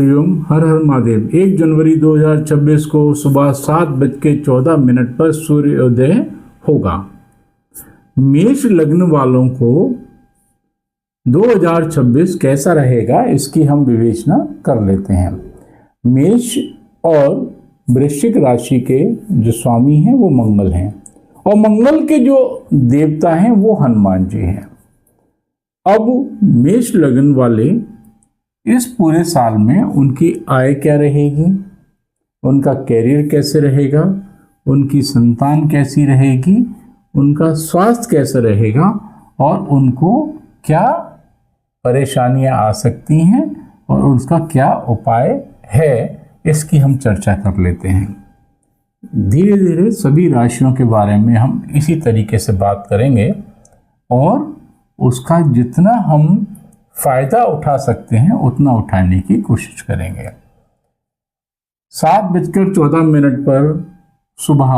हर हर महादेव। 1 जनवरी 2026 को सुबह 7:14 पर सूर्योदय होगा। मेष लग्न वालों को 2026 कैसा रहेगा, इसकी हम विवेचना कर लेते हैं। मेष और वृश्चिक राशि के जो स्वामी हैं वो मंगल हैं, और मंगल के जो देवता हैं वो हनुमान जी हैं। अब मेष लग्न वाले इस पूरे साल में उनकी आय क्या रहेगी, उनका कैरियर कैसे रहेगा, उनकी संतान कैसी रहेगी, उनका स्वास्थ्य कैसा रहेगा, और उनको क्या परेशानियां आ सकती हैं और उसका क्या उपाय है, इसकी हम चर्चा कर लेते हैं। धीरे धीरे सभी राशियों के बारे में हम इसी तरीके से बात करेंगे और उसका जितना हम फायदा उठा सकते हैं उतना उठाने की कोशिश करेंगे। 7:14 पर सुबह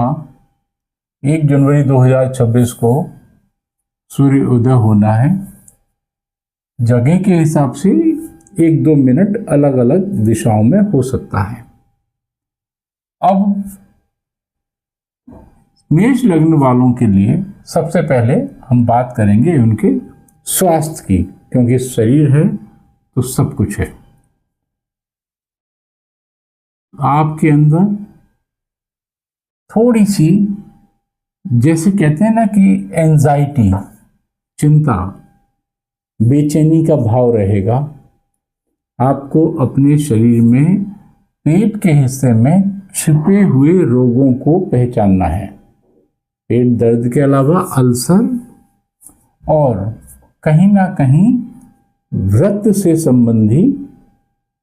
1 जनवरी 2026 को सूर्य उदय होना है। जगह के हिसाब से 1-2 मिनट अलग अलग दिशाओं में हो सकता है। अब मेष लग्न वालों के लिए सबसे पहले हम बात करेंगे उनके स्वास्थ्य की, क्योंकि शरीर है तो सब कुछ है। आपके अंदर थोड़ी सी, जैसे कहते हैं ना कि एंजाइटी, चिंता, बेचैनी का भाव रहेगा। आपको अपने शरीर में पेट के हिस्से में छिपे हुए रोगों को पहचानना है। पेट दर्द के अलावा अल्सर और कहीं ना कहीं व्रत से संबंधी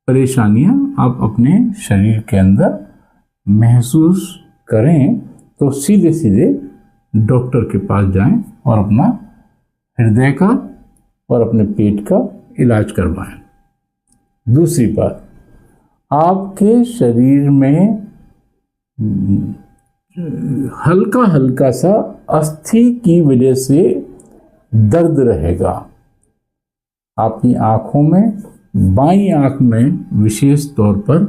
परेशानियां आप अपने शरीर के अंदर महसूस करें तो सीधे सीधे डॉक्टर के पास जाएं और अपना हृदय का और अपने पेट का इलाज करवाएं। दूसरी बात, आपके शरीर में हल्का हल्का सा अस्थि की वजह से दर्द रहेगा। आपकी आँखों में, बाईं आँख में विशेष तौर पर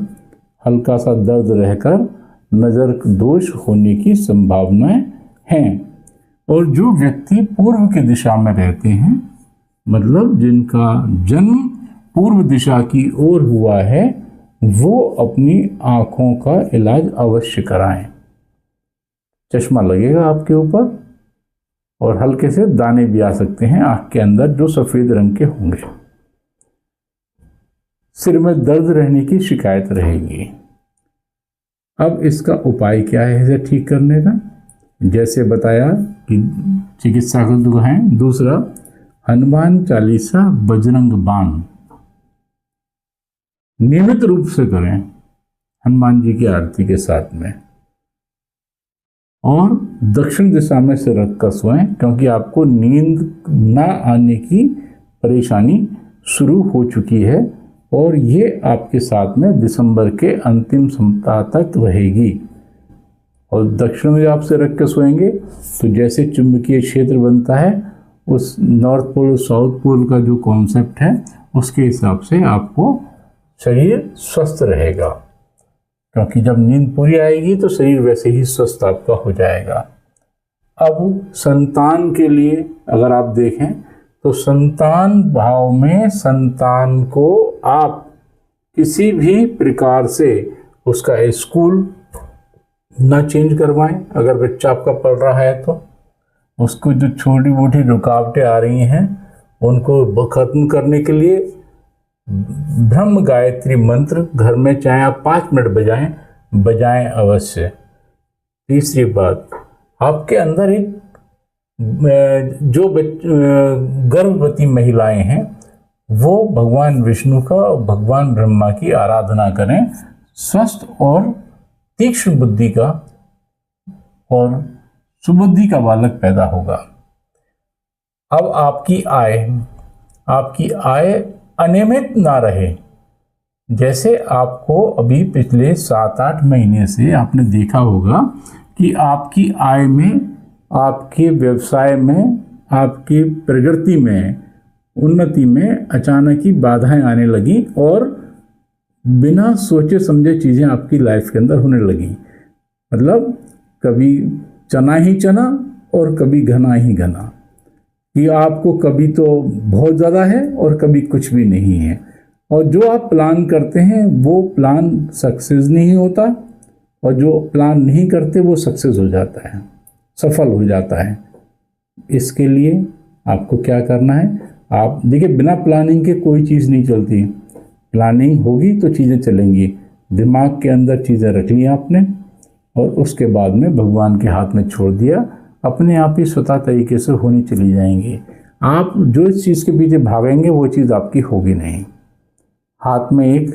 हल्का सा दर्द रहकर नज़र दोष होने की संभावनाएं हैं। और जो व्यक्ति पूर्व की दिशा में रहते हैं, मतलब जिनका जन्म पूर्व दिशा की ओर हुआ है, वो अपनी आँखों का इलाज अवश्य कराएं। चश्मा लगेगा आपके ऊपर और हल्के से दाने भी आ सकते हैं आँख के अंदर जो सफ़ेद रंग के होंगे। सिर में दर्द रहने की शिकायत रहेगी। अब इसका उपाय क्या है इसे ठीक करने का? जैसे बताया कि चिकित्सा को दुआएं। दूसरा, हनुमान चालीसा, बजरंग बाण नियमित रूप से करें हनुमान जी की आरती के साथ में, और दक्षिण दिशा में सिर रखकर सोएं, क्योंकि आपको नींद ना आने की परेशानी शुरू हो चुकी है और ये आपके साथ में दिसंबर के अंतिम सप्ताह तक रहेगी। और दक्षिण में आप सिर रख के सोएंगे तो जैसे चुंबकीय क्षेत्र बनता है, उस नॉर्थ पोल साउथ पोल का जो कॉन्सेप्ट है, उसके हिसाब से आपको शरीर स्वस्थ रहेगा, क्योंकि जब नींद पूरी आएगी तो शरीर वैसे ही स्वस्थ आपका हो जाएगा। अब संतान के लिए अगर आप देखें तो संतान भाव में संतान को आप किसी भी प्रकार से उसका स्कूल ना चेंज करवाएं। अगर बच्चा आपका पढ़ रहा है तो उसको जो छोटी मोटी रुकावटें आ रही हैं उनको खत्म करने के लिए ब्रह्म गायत्री मंत्र घर में चाहे आप 5 मिनट बजाएं अवश्य। तीसरी बात, आपके अंदर एक जो गर्भवती महिलाएं हैं वो भगवान विष्णु का और भगवान ब्रह्मा की आराधना करें। स्वस्थ और तीक्ष्ण बुद्धि का और सुबुद्धि का बालक पैदा होगा। अब आपकी आय अनियमित ना रहे। जैसे आपको अभी पिछले 7-8 महीने से आपने देखा होगा कि आपकी आय में, आपके व्यवसाय में, आपकी प्रगति में, उन्नति में अचानक ही बाधाएं आने लगी और बिना सोचे समझे चीज़ें आपकी लाइफ के अंदर होने लगी। मतलब कभी चना ही चना और कभी घना ही घना, कि आपको कभी तो बहुत ज़्यादा है और कभी कुछ भी नहीं है। और जो आप प्लान करते हैं वो प्लान सक्सेस नहीं होता, और जो प्लान नहीं करते वो सक्सेस हो जाता है, सफल हो जाता है। इसके लिए आपको क्या करना है, आप देखिए बिना प्लानिंग के कोई चीज़ नहीं चलती। प्लानिंग होगी तो चीज़ें चलेंगी। दिमाग के अंदर चीज़ें रख ली आपने और उसके बाद में भगवान के हाथ में छोड़ दिया, अपने आप ही स्वतः तरीके से होनी चली जाएंगी। आप जो इस चीज़ के पीछे भागेंगे वो चीज़ आपकी होगी नहीं। हाथ में एक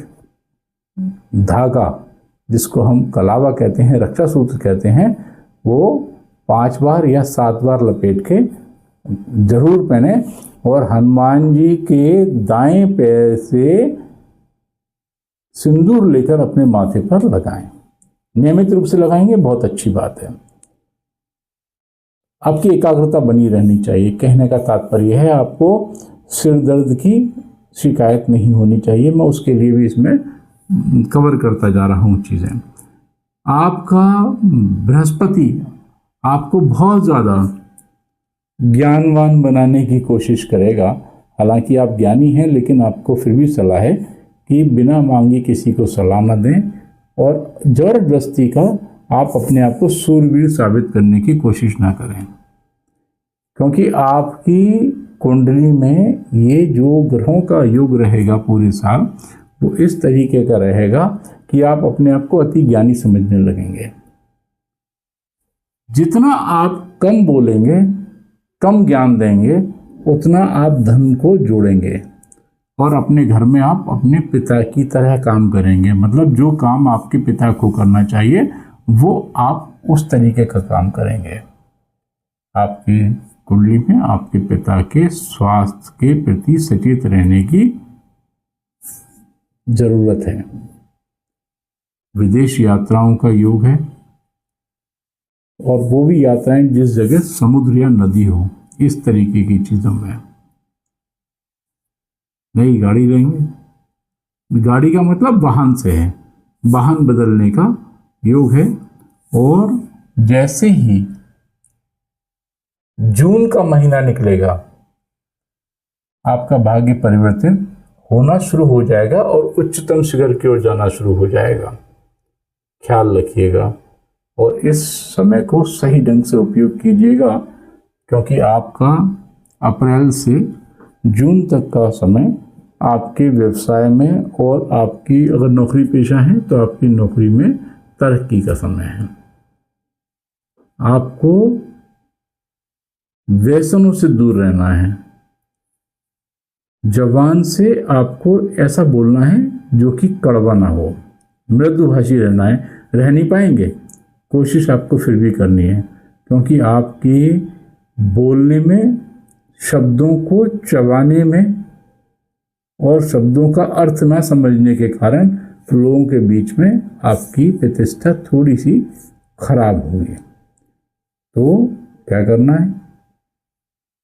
धागा, जिसको हम कलावा कहते हैं, रक्षा सूत्र कहते हैं, वो 5 बार या 7 बार लपेट के जरूर पहने और हनुमान जी के दाएं पैर से सिंदूर लेकर अपने माथे पर लगाएं। नियमित रूप से लगाएंगे, बहुत अच्छी बात है। आपकी एकाग्रता बनी रहनी चाहिए। कहने का तात्पर्य है आपको सिर दर्द की शिकायत नहीं होनी चाहिए। मैं उसके लिए भी इसमें कवर करता जा रहा हूँ चीज़ें। आपका बृहस्पति आपको बहुत ज़्यादा ज्ञानवान बनाने की कोशिश करेगा। हालांकि आप ज्ञानी हैं, लेकिन आपको फिर भी सलाह है कि बिना मांगे किसी को सलाह न दें और जबरदस्ती का आप अपने आप को सूरवीर साबित करने की कोशिश ना करें, क्योंकि आपकी कुंडली में ये जो ग्रहों का योग रहेगा पूरे साल, वो इस तरीके का रहेगा कि आप अपने आप को अति ज्ञानी समझने लगेंगे। जितना आप कम बोलेंगे, कम ज्ञान देंगे, उतना आप धन को जोड़ेंगे और अपने घर में आप अपने पिता की तरह काम करेंगे। मतलब जो काम आपके पिता को करना चाहिए वो आप उस तरीके का काम करेंगे। आपकी कुंडली में आपके पिता के स्वास्थ्य के प्रति सचेत रहने की जरूरत है। विदेश यात्राओं का योग है, और वो भी यात्राएं जिस जगह समुद्र या नदी हो, इस तरीके की चीज़ों में। नई गाड़ी लेंगे, गाड़ी का मतलब वाहन से है, वाहन बदलने का योग है। और जैसे ही जून का महीना निकलेगा, आपका भाग्य परिवर्तित होना शुरू हो जाएगा और उच्चतम शिखर की ओर जाना शुरू हो जाएगा। ख्याल रखिएगा और इस समय को सही ढंग से उपयोग कीजिएगा, क्योंकि आपका अप्रैल से जून तक का समय आपके व्यवसाय में और आपकी अगर नौकरी पेशा है तो आपकी नौकरी में तरक्की का समय है। आपको व्यसनों से दूर रहना है। जबान से आपको ऐसा बोलना है जो कि कड़वा ना हो, मृदुभाषी रहना है। रह नहीं पाएंगे, कोशिश आपको फिर भी करनी है, क्योंकि आपके बोलने में, शब्दों को चबाने में और शब्दों का अर्थ ना समझने के कारण लोगों के बीच में आपकी प्रतिष्ठा थोड़ी सी खराब होगी। तो क्या करना है,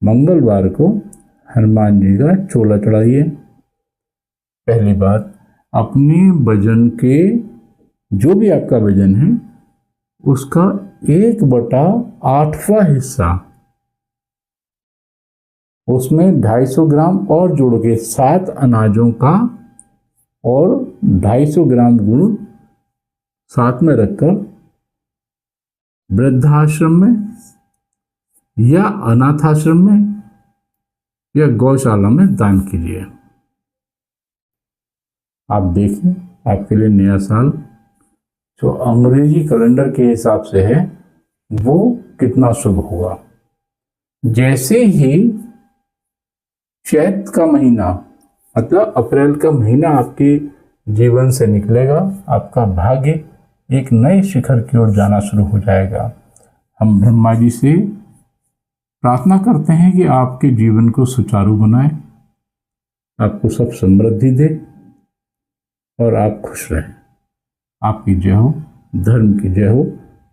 मंगलवार को हनुमान जी का चोला चढ़ाइए। पहली बात, अपने वजन के, जो भी आपका वजन है उसका 1/8वां हिस्सा, उसमें 250 ग्राम और जोड़ के 7 अनाजों का और 250 ग्राम गुड़ साथ में रखकर वृद्धाश्रम में या अनाथाश्रम में या गौशाला में दान कीजिए। आप देखिए आपके लिए नया साल जो अंग्रेजी कैलेंडर के हिसाब से है वो कितना शुभ होगा। जैसे ही चैत का महीना, मतलब अप्रैल का महीना आपके जीवन से निकलेगा, आपका भाग्य एक नए शिखर की ओर जाना शुरू हो जाएगा। हम ब्रह्मा जी से प्रार्थना करते हैं कि आपके जीवन को सुचारू बनाए, आपको सब समृद्धि दे और आप खुश रहें। आपकी जय हो, धर्म की जय हो,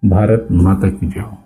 भारत माता की जय हो।